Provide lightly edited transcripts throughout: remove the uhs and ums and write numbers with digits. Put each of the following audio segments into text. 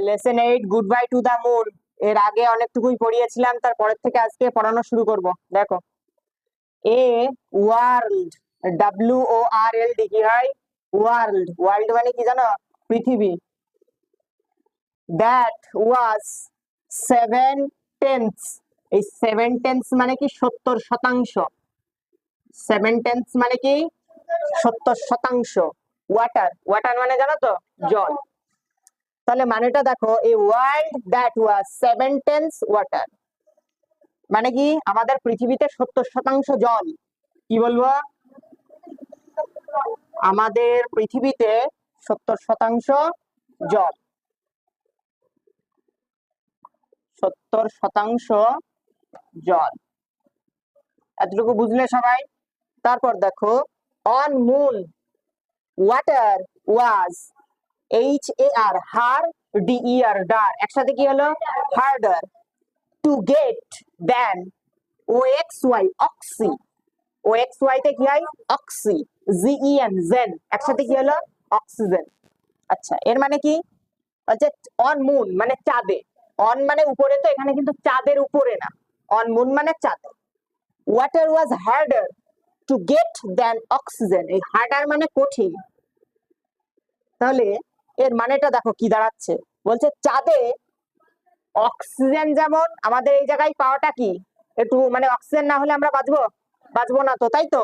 Lesson 8 good bye to the moon এর আগে অনেকটুকুই পড়িয়েছিলাম, তারপরের থেকে আজকে পড়ানো শুরু করব। দেখো, এ ওয়ার্ল্ড, WORLD কি হয়? ওয়ার্ল্ড। ওয়ার্ল্ড মানে কি জানো? পৃথিবী। দ্যাট ওয়াজ 7/10, এই 7/10 মানে কি 70%। 7/10 মানে কি 70%। ওয়াটার, ওয়াটার মানে জানো তো জল। তাহলে মানেটা দেখো, a world that was 7/10 water মানে কি আমাদের পৃথিবীতে 70% জল। কি বলবো? আমাদের পৃথিবীতে 70% জল। 70% জল, এতটুকু বুঝলে সবাই? তারপর দেখো, on moon water was HAR, har, DER, der, একসাথে কি হলো? Harder to get then OXY, oxy. OXY তে কি হয়? অক্সি। GEN, জেন, একসাথে কি হলো? অক্সিজেন। আচ্ছা, এর মানে কি? বলছে অন মুন মানে চাঁদে। অন মানে উপরে, তো এখানে কিন্তু চাঁদের উপরে না, অন মুন মানে চাঁদে। Water was harder to get then oxygen, এই হার্ডার মানে কঠিন। তাহলে এর মানেটা দেখো কি দাঁড়াচ্ছে। বলছে চাঁদে অক্সিজেন যেমন আমাদের এই জায়গায় পাওয়াটা কি একটু মানে অক্সিজেন না হলে আমরা বাঁচবো? বাঁচবো না তো, তাই তো?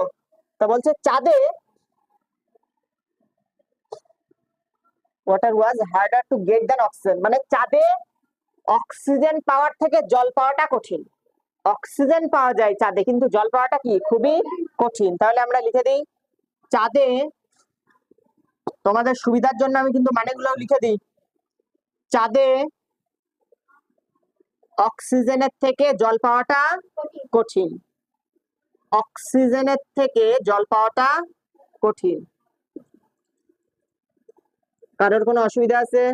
তো বলছে চাঁদে water was harder to get then oxygen, মানে চাঁদে অক্সিজেন পাওয়ার থেকে জল পাওয়াটা কঠিন। অক্সিজেন পাওয়া যায় চাঁদে, কিন্তু জল পাওয়াটা কি খুবই কঠিন। তাহলে আমরা লিখে দিই চাঁদে, তোমাদের সুবিধার জন্য আমি কিন্তু মানেগুলো লিখে দিই। চাঁদে অক্সিজেনের থেকে জল পাওয়াটা কঠিন। অক্সিজেনের থেকে জল পাওয়াটা কঠিন। কারোর কোনো অসুবিধা আছে?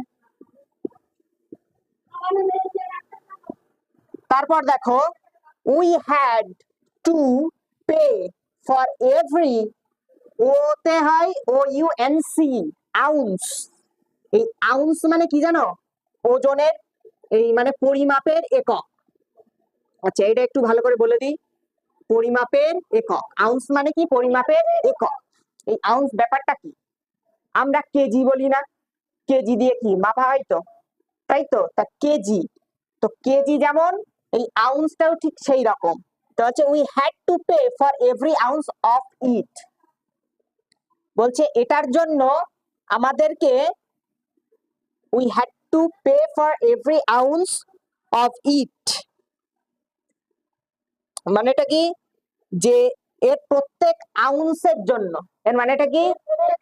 তারপর দেখো, we had to pay for every, ওতে হয় OUNC, আউন্স। এই আউন্স মানে কি জানো? ওজনের, এই মানে পরিমাপের একক। আচ্ছা, এটা একটু ভালো করে বলে দিই। পরিমাপের একক, আউন্স মানে কি? পরিমাপের একক। এই আউন্স ব্যাপারটা কি? আমরা কেজি বলি না? কেজি দিয়ে কি মাপা হয় তো, তাই তো? তা কেজি, তো কেজি যেমন এই আউন্সটাও ঠিক সেই রকম। তো হচ্ছে we had to pay for every ounce of it, বলছে এটার জন্য আমাদেরকে, we had to pay for every ounce of it মানেটা কি? যে এর প্রত্যেক আউন্সের জন্য, এর মানেটা কি?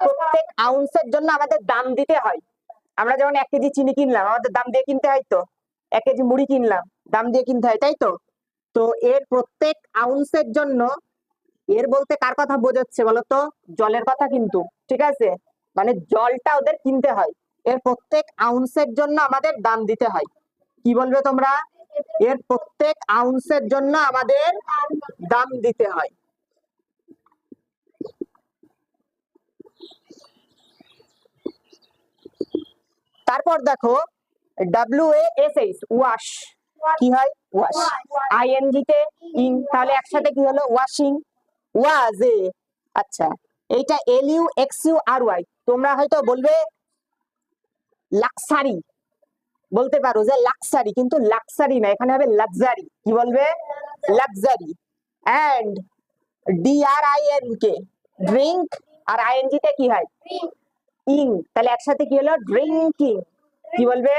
প্রত্যেক আউন্সের জন্য আমাদের দাম দিতে হয়। আমরা যেমন 1 কেজি চিনি কিনলাম, আমাদের দাম দিয়ে কিনতে হয় তো। 1 কেজি মুড়ি কিনলাম, দাম দিয়ে কিনতে হয়, তাই তো? তো এর প্রত্যেক আউন্সের জন্য, এর বলতে কার কথা বোঝাচ্ছে বলতো? জলের কথা কিন্তু, ঠিক আছে? মানে জলটা ওদের কিনতে হয়, এর প্রত্যেক আউন্সের জন্য আমাদের দাম দিতে হয়। কি বলবে তোমরা? এর প্রত্যেক আউন্সের জন্য আমাদের দাম দিতে হয়। তারপর দেখো, WASH, ওয়াশ, কি হয়? ওয়াশ। ING তে ইং, তাহলে একসাথে কি হলো? ওয়াশিং। ওয়াজ এ, আচ্ছা, এইটা LUXURY, তোমরা হয়তো বলবে লাক্সারি, বলতে পারো যে লাক্সারি, কিন্তু লাক্সারি না, এখানে হবে লাক্সারি। কি বলবে? লাক্সারি। এন্ড DRINK, ড্রিঙ্ক, আর ING তে কি হয়? ইং, তাহলে একসাথে কি হলো? ড্রিঙ্কিং। কি বলবে?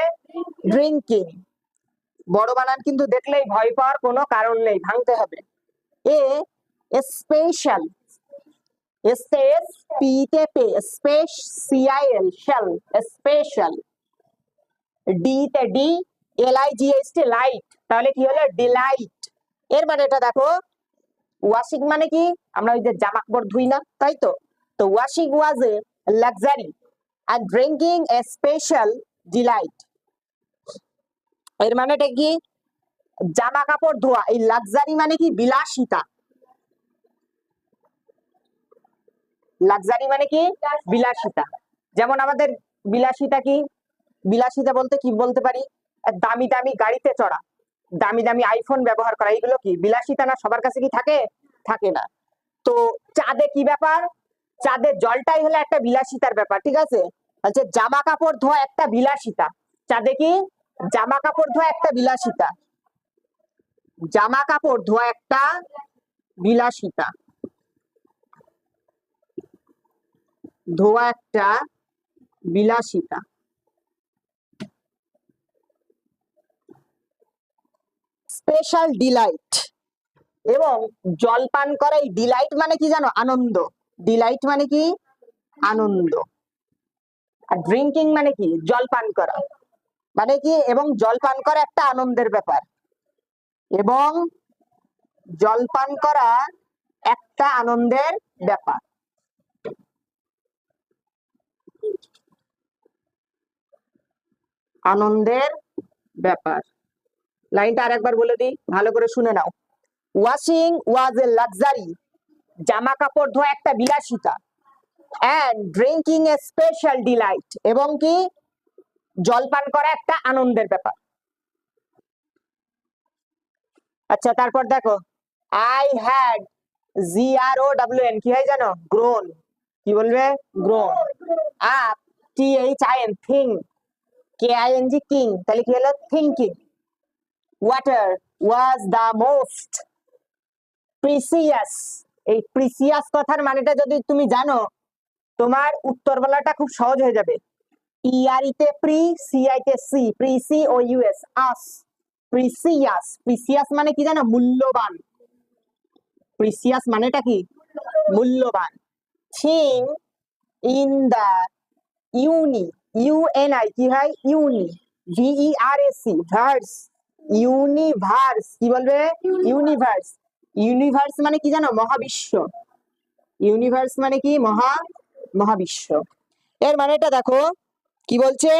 ড্রিঙ্কিং। বড় বানান কিন্তু দেখলেই ভয় পাওয়ার কোনো কারণ নেই, ভাঙতে হবে। এ স্পেশাল, SPE তে পে, SPECIAL, শাল, স্পেশাল। D তে DLIGHT, লাইট, তাহলে কি হলো? ডিলাইট। এর মানেটা দেখো, ওয়াশিং মানে কি? আমরা ওই যে জামা কাপড় ধুই না, তাই তো? তো washing was A luxury and drinking a special delight, এর মানেটা কি? জামা কাপড় ধোয়া, এই লাক্সারি মানে কি? বিলাসিতা। লাক্সারি মানে কি? বিলাসিতা। যেমন আমাদের বিলাসিতা কি? বিলাসিতা বলতে কি বলতে পারি? দামি দামি গাড়িতে চড়া, দামি দামি আইফোন ব্যবহার করা, এগুলো কি বিলাসিতা না? সবার কাছে কি থাকে? থাকে না। তো চাঁদে কি ব্যাপার? চাঁদের জলটাই হলো একটা বিলাসিতার ব্যাপার, ঠিক আছে? আচ্ছা, জামা কাপড় ধোয়া একটা বিলাসিতা। চাঁদে কি? জামা কাপড় ধোয়া একটা বিলাসিতা। জামা কাপড় ধোয়া একটা বিলাসিতা, ধোয়া একটা বিলাসিতা। স্পেশাল ডিলাইট, এবং জল পান করা, এই ডিলাইট মানে কি জানো? আনন্দ। ডিলাইট মানে কি? আনন্দ। আর ড্রিঙ্কিং মানে কি? জল পান করা মানে কি? এবং জল পান করা একটা আনন্দের ব্যাপার, এবং জল পান করা একটা আনন্দের ব্যাপার। আনন্দের ব্যাপার। লাইনটা আরেকবার বলে দিই, ভালো করে শুনে নাও। ওয়াশিং ওয়াজ এ লাক্সারি, জামা কাপড় ধোয়া একটা বিলাসিতা, and drinking a special delight, এবং কি? জলপান করা একটা আনন্দের ব্যাপার। আচ্ছা, তারপর দেখো, আই হ্যাড, GROWN কি হয় জানো? গ্রোন। কি বলবে? Grown. Up, THIN thing, KING king, তাহলে কি হলো? Thinking. Water was the most precious, এই প্রিসিয়াস কথার মানেটা যদি তুমি জানো, তোমার উত্তর বলাটা খুব সহজ হয়ে যাবে। PRE pre, CI ci, preci ও US, আস, প্রিসিয়াস। প্রিসিয়াস মানে কি জানো? মূল্যবান। প্রিসিয়াস মানেটা কি? মূল্যবান। Thing in the uni, UNI কি হয়? Uni, VERS, vers, universe. কি বলবে? ইউনিভার্স। ইউনিভার্স মানে কি জানো? মহাবিশ্ব। ইউনিভার্স মানে কি? মহাবিশ্ব। এর মানেটা দেখো কি বলছে।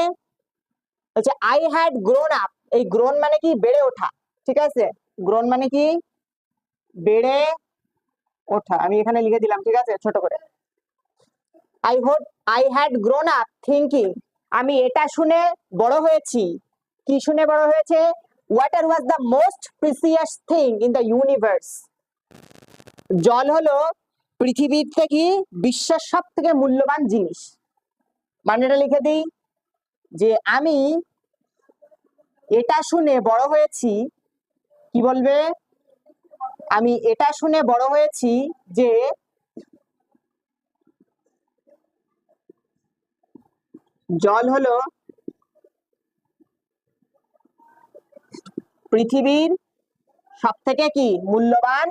আচ্ছা, আই হ্যাড গ্রোন আপ, এই গ্রোন মানে কি? বেড়ে ওঠা, ঠিক আছে? গ্রোন মানে কি? বেড়ে ওঠা। আমি এখানে লিখে দিলাম, ঠিক আছে, ছোট করে। I had grown up thinking, আমি এটা শুনে বড় হয়েছি। কি শুনে বড় হয়েছে? Water was the most precious thing in the universe, জল হলো পৃথিবীর থেকে বিশ্বের সব থেকে মূল্যবান জিনিস। মানেটা লিখে দিই, যে আমি এটা শুনে বড় হয়েছি। কি বলবে? আমি এটা শুনে বড় হয়েছি যে জল হলো পৃথিবীর সব থেকে কি? মূল্যবান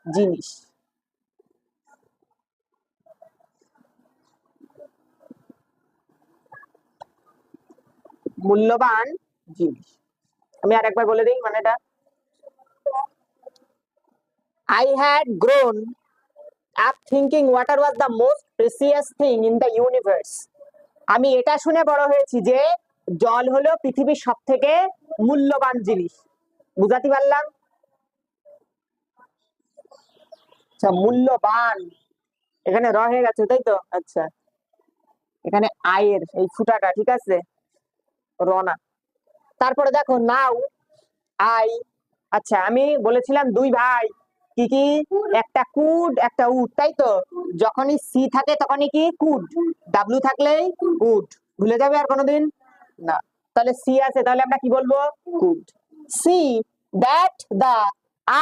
জিনিস। মূল্যবান জিনিস। আমি আরেকবার বলে দিই মানেটা। I had grown up thinking water was the most precious thing in the universe. আমি এটা শুনে বড় হয়েছি যে জল হলো পৃথিবীর সব থেকে মূল্যবান জিনিস। বুঝাতে পারলাম? আচ্ছা, মূল্যবান এখানে র হয়ে গেছে, তাই তো? আচ্ছা, এখানে আয়ের এই ফুটাটা, ঠিক আছে, রনা। তারপরে দেখো, নাও আই, আচ্ছা আমি বলেছিলাম দুই ভাই, কি কি? একটা কুড একটা উড, তাই তো? যখনই সি থাকে তখনই কি? কুড। ডাব্লিউ থাকলেই উড। ভুলে যাবে আর কোনোদিন না। তাহলে সি আছে, তাহলে আমরা কি বলবো? Could. See that the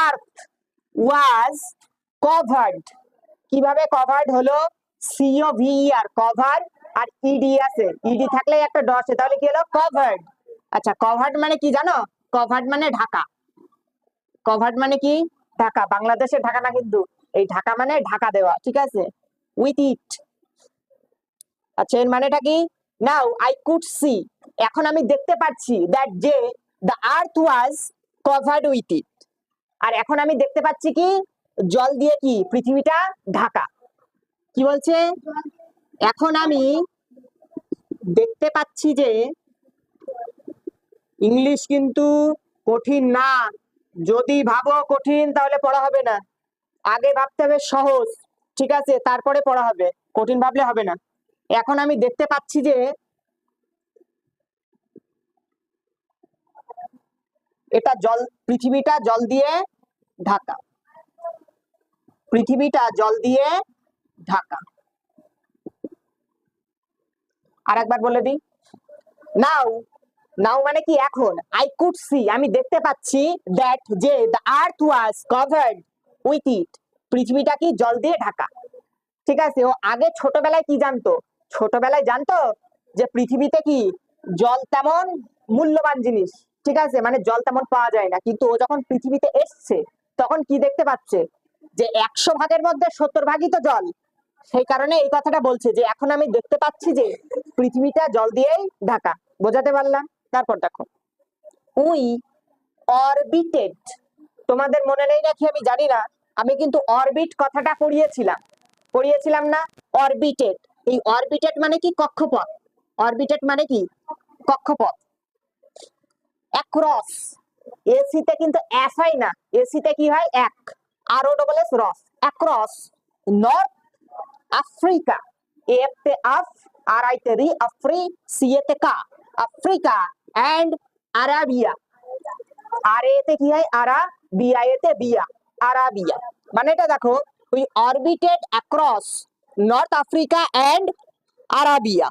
earth was covered, কিভাবে কভার্ড হলো? COVER, cover. আর ইডি আছে, ইডি থাকলে একটা ড আছে, তাহলে কি হলো? কভার্ড। আচ্ছা, কভার্ড মানে কি জানো? কভার্ড মানে ঢাকা। কভার্ড মানে কি? ঢাকা। বাংলাদেশের ঢাকা না কিন্তু, এই ঢাকা মানে ঢাকা দেওয়া, ঠিক আছে? With it. আচ্ছা, এর মানেটা কি? নাও আই কুড সি, এখন আমি দেখতে পাচ্ছি, দ্যাট যে the earth was covered with it, আর এখন আমি দেখতে পাচ্ছি কি? জল দিয়ে কি? পৃথিবীটা ঢাকা। কি বলছে? এখন আমি দেখতে পাচ্ছি যে, ইংলিশ কিন্তু কঠিন না। যদি ভাবো কঠিন তাহলে পড়া হবে না। আগে ভাবতে হবে সহজ, ঠিক আছে, তারপরে পড়া হবে। কঠিন ভাবলে হবে না। এখন আমি দেখতে পাচ্ছি যে এটা জল, পৃথিবীটা জল দিয়ে ঢাকা, পৃথিবীটা জল দিয়ে ঢাকা। আর একবার বলে দিই, নাও, নাও মানে কি এখন, আই কুড সি আমি দেখতে পাচ্ছি, দ্যাট যে the earth was covered with ইট পৃথিবীটা কি জল দিয়ে ঢাকা। ঠিক আছে, ও আগে ছোটবেলায় কি জানতো, ছোটবেলায় জানতো যে পৃথিবীতে কি জল তেমন মূল্যবান জিনিস, ঠিক আছে, মানে জল তেমন পাওয়া যায় না, কিন্তু ও যখন পৃথিবীতে এসছে তখন কি দেখতে পাচ্ছে যে 100 ভাগের মধ্যে 70 ভাগই তো জল। সেই কারণে এই কথাটা বলছে যে এখন আমি দেখতে পাচ্ছি যে পৃথিবীটা জল দিয়েই ঢাকা। বোঝাতে পারলাম? তারপর দেখো, উই অরবিটেড, তোমাদের মনে নেই নাকি আমি জানি না, আমি কিন্তু অরবিট কথাটা পড়িয়েছিলাম না, অরবিটেড। এই অরবিটেড মানে কি কক্ষপথ, অরবিটেড মানে কি কক্ষপথ। অ্যাক্রস, এসিতে কিন্তু এস হয় না, এসিতে কি হয় এক, আর ও ডবল এস রস, অ্যাক্রস নর্থ আফ্রিকা, এতে আফ, আর আইতে রি, আফ্রি, সিয়েতে কা, আফ্রিকা এন্ড আরাবিয়া, আর এতে কি হয় আরা, বিয়া এতে বিয়া, আরাবিয়া। মানে এটা দেখো, we orbited across North Africa and Arabia.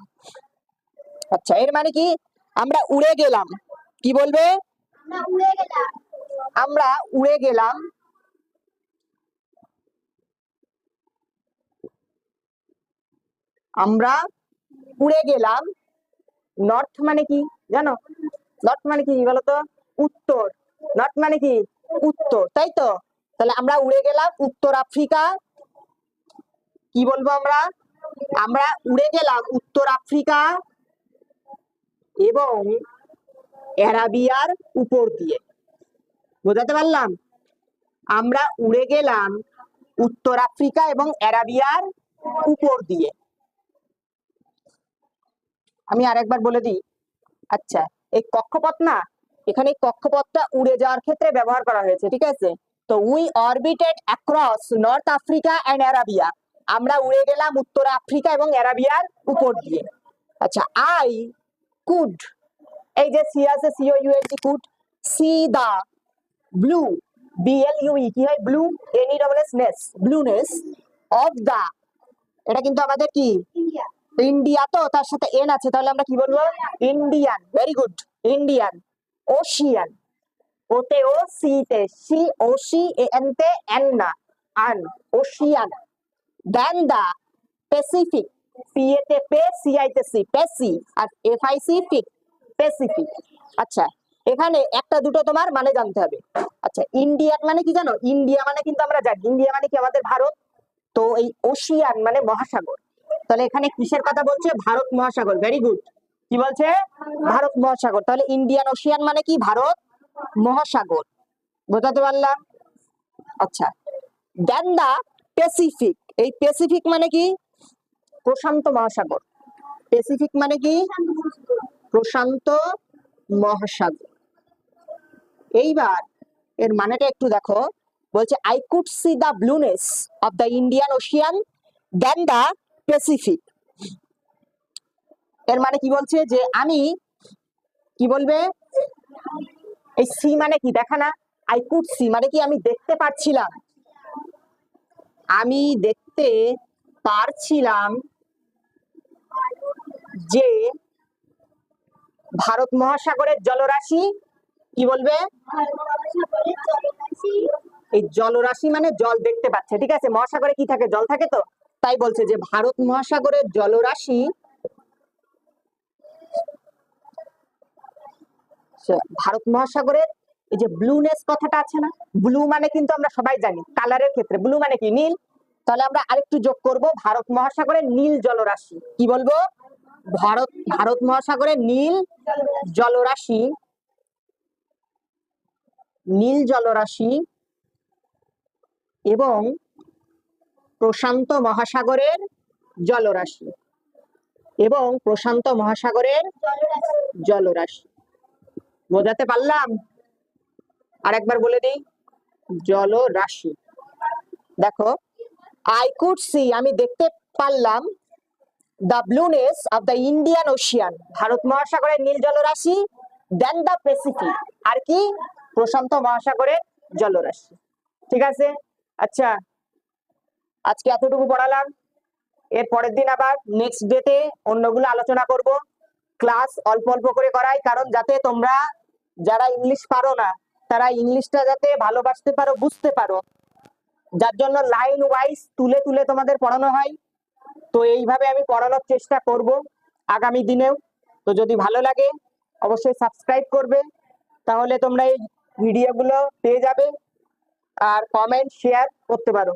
আচ্ছা, এর মানে কি আমরা উড়ে গেলাম, কি বলবে, আমরা উড়ে গেলাম, আমরা উড়ে গেলাম, নর্থ মানে কি জানো, নর্থ মানে কি বলতো, উত্তর, নর্থ মানে কি উত্তর, তাই তো, তাহলে আমরা উড়ে গেলাম উত্তর আফ্রিকা, কি বলবো আমরা, আমরা উড়ে গেলাম উত্তর আফ্রিকা এবং অ্যারাবিয়ার উপর দিয়ে। বোঝাতে পারলাম? আমরা উড়ে গেলাম উত্তর আফ্রিকা এবং অ্যারাবিয়ার উপর দিয়ে। আমি আরেকবার বলে দিই, আচ্ছা এই কক্ষপথ না, এখানে কক্ষপথটা উড়ে যাওয়ার ক্ষেত্রে ব্যবহার করা হয়েছে, ঠিক আছে। তো we orbited across North Africa and Arabia, আমরা উড়ে গেলাম উত্তর আফ্রিকা এবং অ্যারাবিয়ার উপর দিয়ে। আচ্ছা, আই কুড, এই যে সি আছে, C O U L T, could see the blue, B L U E কি হয় blue, N E double S ness, blueness of the, এটা কিন্তু আমাদের কি ইন্ডিয়া, তো তার সাথে এন আছে, তাহলে আমরা কি বলবো Indian, very good, Indian ocean, ওতে ও সি তে সি, ও সি এন তে এন না, আন, ocean, then the Pacific, P A তে পে, সি আই তে সি, পেসি, আর এফ আই সি ফিক, প্যাসিফিক। আচ্ছা, এখানে একটা দুটো তোমার মানে জানতে হবে। আচ্ছা, ইন্ডিয়ান মানে কি জানো, ইন্ডিয়া মানে কিন্তু আমরা জানি, ইন্ডিয়া মানে কি আমাদের ভারত, তো এই ওশিয়ান মানে মহাসাগর, তাহলে এখানে কিসের কথা বলছে, ভারত মহাসাগর, ভেরি গুড, কি বলছে ভারত মহাসাগর, তাহলে ইন্ডিয়ান ওশিয়ান মানে কি ভারত মহাসাগর। বোঝাতে পারলাম? আচ্ছা, দেন দা প্যাসিফিক, এই প্যাসিফিক মানে কি প্রশান্ত মহাসাগর, প্যাসিফিক মানে কি প্রশান্ত মহাসাগর। এইবার এর মানেটা একটু দেখো, বলছে I could see the blueness of the Indian ocean then the Pacific. এর মানে কি বলছে যে আমি, কি বলবে, এই সি মানে কি দেখা না, আই কুড সি মানে কি আমি দেখতে পাচ্ছিলাম, আমি দেখতে পারছিলাম যে ভারত মহাসাগরের জলরাশি, কি বলবে, এই জলরাশি মানে জল দেখতে পাচ্ছে, ঠিক আছে, মহাসাগরে কি থাকে জল থাকে, তো তাই বলছে যে ভারত মহাসাগরের জলরাশি, ভারত মহাসাগরের এই যে ব্লুনেস কথাটা আছে না, ব্লু মানে কিন্তু আমরা সবাই জানি কালারের ক্ষেত্রে ব্লু মানে কি নীল, তাহলে আমরা আরেকটু যোগ করব, ভারত মহাসাগরের নীল জলরাশি, কি বলবো, ভারত মহাসাগরের নীল জলরাশি, নীল জলরাশি এবং প্রশান্ত মহাসাগরের জলরাশি, এবং প্রশান্ত মহাসাগরের জলরাশি। বোঝাতে পারলাম? আর একবার বলে দিই, জলরাশি, দেখো আই কুড সি আমি দেখতে পারলাম, the blueness of the Indian ocean ভারত মহাসাগরের নীল জলরাশি, দেন দ্য প্যাসিফিক, আর কি প্রশান্ত মহাসাগরের জলরাশি। ঠিক আছে, আচ্ছা আজকে এতটুকু পড়ালাম। এর পরের দিন আবার নেক্সট ডেতে অন্যগুলো আলোচনা করব। ক্লাস অল্প অল্প করে করাই, কারণ যাতে তোমরা যারা ইংলিশ পারো না তারা ইংলিশটা যাতে ভালোবাসতে পারো, বুঝতে পারো, যার জন্য লাইন ওয়াইজ তুলে তুলে তোমাদের পড়ানো হয়। তো এইভাবে আমি পড়ানোর চেষ্টা করব আগামী দিনেও। তো যদি ভালো লাগে অবশ্যই সাবস্ক্রাইব করবে, তাহলে তোমরা এই ভিডিওগুলো পেয়ে যাবে আর কমেন্ট শেয়ার করতে পারো।